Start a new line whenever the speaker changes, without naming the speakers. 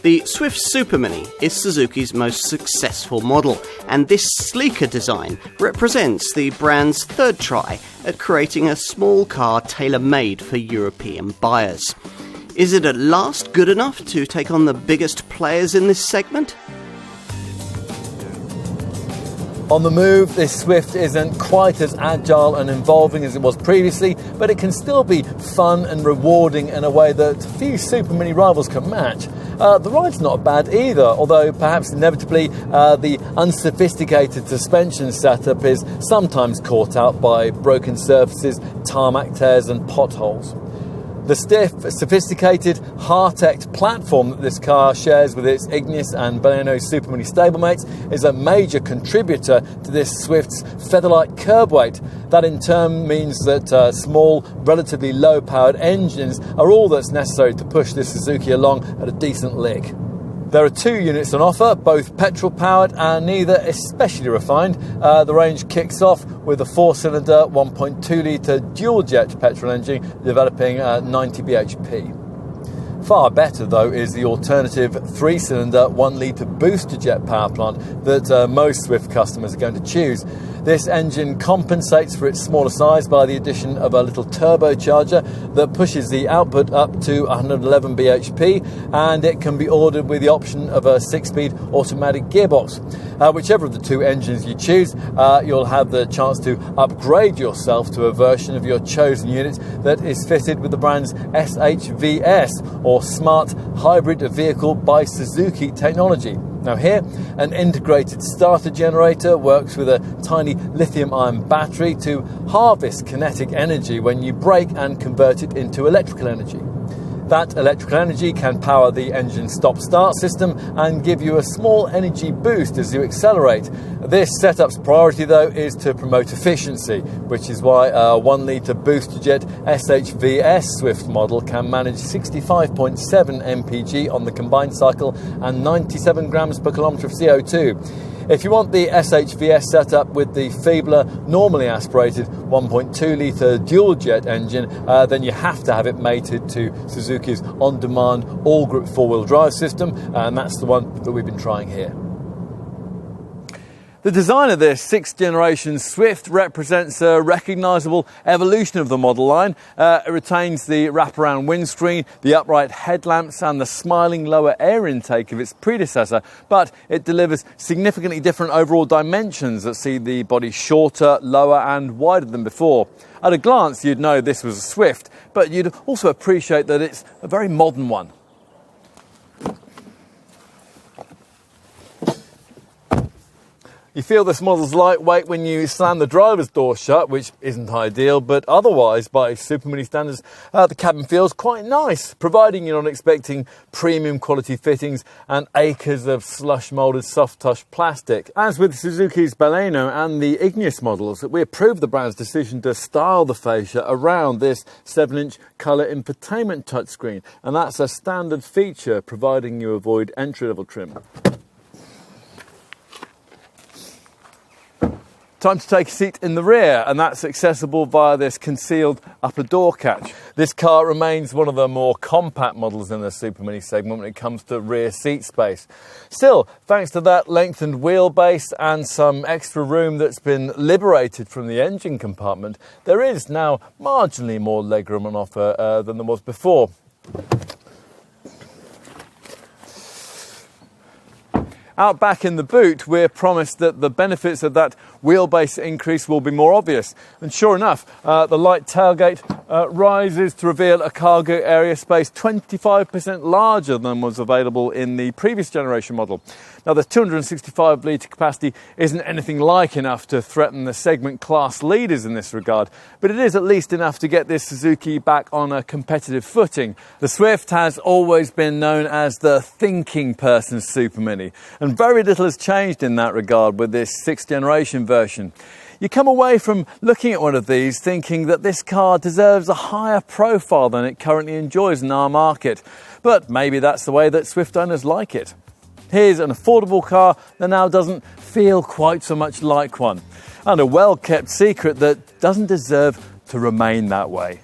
The Swift Supermini is Suzuki's most successful model, and this sleeker design represents the brand's third try at creating a small car tailor-made for European buyers. Is it at last good enough to take on the biggest players in this segment?
On the move, this Swift isn't quite as agile and involving as it was previously, but it can still be fun and rewarding in a way that few Supermini rivals can match. The ride's not bad either, although perhaps inevitably the unsophisticated suspension setup is sometimes caught out by broken surfaces, tarmac tears and potholes. The stiff, sophisticated, hard-teched platform that this car shares with its Ignis and Baleno Supermini stablemates is a major contributor to this Swift's feather-light curb weight. That in turn means that small, relatively low-powered engines are all that's necessary to push this Suzuki along at a decent lick. There are two units on offer, both petrol-powered and neither especially refined. The range kicks off with a 4-cylinder, 1.2-litre Dualjet petrol engine developing 90 bhp. Far better, though, is the alternative 3-cylinder, 1-litre Boosterjet powerplant that most Swift customers are going to choose. This engine compensates for its smaller size by the addition of a little turbocharger that pushes the output up to 111 bhp, and it can be ordered with the option of a 6-speed automatic gearbox. Whichever of the two engines you choose, you'll have the chance to upgrade yourself to a version of your chosen unit that is fitted with the brand's SHVS, or Smart Hybrid Vehicle by Suzuki technology. Now here, an integrated starter generator works with a tiny lithium-ion battery to harvest kinetic energy when you brake and convert it into electrical energy. That electrical energy can power the engine stop-start system and give you a small energy boost as you accelerate. This setup's priority, though, is to promote efficiency, which is why a 1-litre Boosterjet SHVS Swift model can manage 65.7 mpg on the combined cycle and 97 grams per kilometre of CO2. If you want the SHVS setup with the feebler, normally aspirated 1.2-litre Dualjet engine, then you have to have it mated to Suzuki's on-demand ALLGRIP four-wheel drive system, and that's the one that we've been trying here. The design of this 6th generation Swift represents a recognisable evolution of the model line. It retains the wraparound windscreen, the upright headlamps and the smiling lower air intake of its predecessor, but it delivers significantly different overall dimensions that see the body shorter, lower and wider than before. At a glance you'd know this was a Swift, but you'd also appreciate that it's a very modern one. You feel this model's lightweight when you slam the driver's door shut, which isn't ideal, but otherwise, by Supermini standards, the cabin feels quite nice, providing you're not expecting premium quality fittings and acres of slush-moulded soft-touch plastic. As with Suzuki's Baleno and the Ignis models, we approve the brand's decision to style the fascia around this 7-inch colour infotainment touchscreen, and that's a standard feature, providing you avoid entry-level trim. Time to take a seat in the rear, and that's accessible via this concealed upper door catch. This car remains one of the more compact models in the Supermini segment when it comes to rear seat space. Still, thanks to that lengthened wheelbase and some extra room that's been liberated from the engine compartment, there is now marginally more legroom on offer than there was before. Out back in the boot, we're promised that the benefits of that wheelbase increase will be more obvious. And sure enough, the light tailgate rises to reveal a cargo area space 25% larger than was available in the previous generation model. Now, the 265-litre capacity isn't anything like enough to threaten the segment class leaders in this regard, but it is at least enough to get this Suzuki back on a competitive footing. The Swift has always been known as the thinking person's Supermini, and very little has changed in that regard with this 6th generation version. You come away from looking at one of these thinking that this car deserves a higher profile than it currently enjoys in our market, but maybe that's the way that Swift owners like it. Here's an affordable car that now doesn't feel quite so much like one, and a well-kept secret that doesn't deserve to remain that way.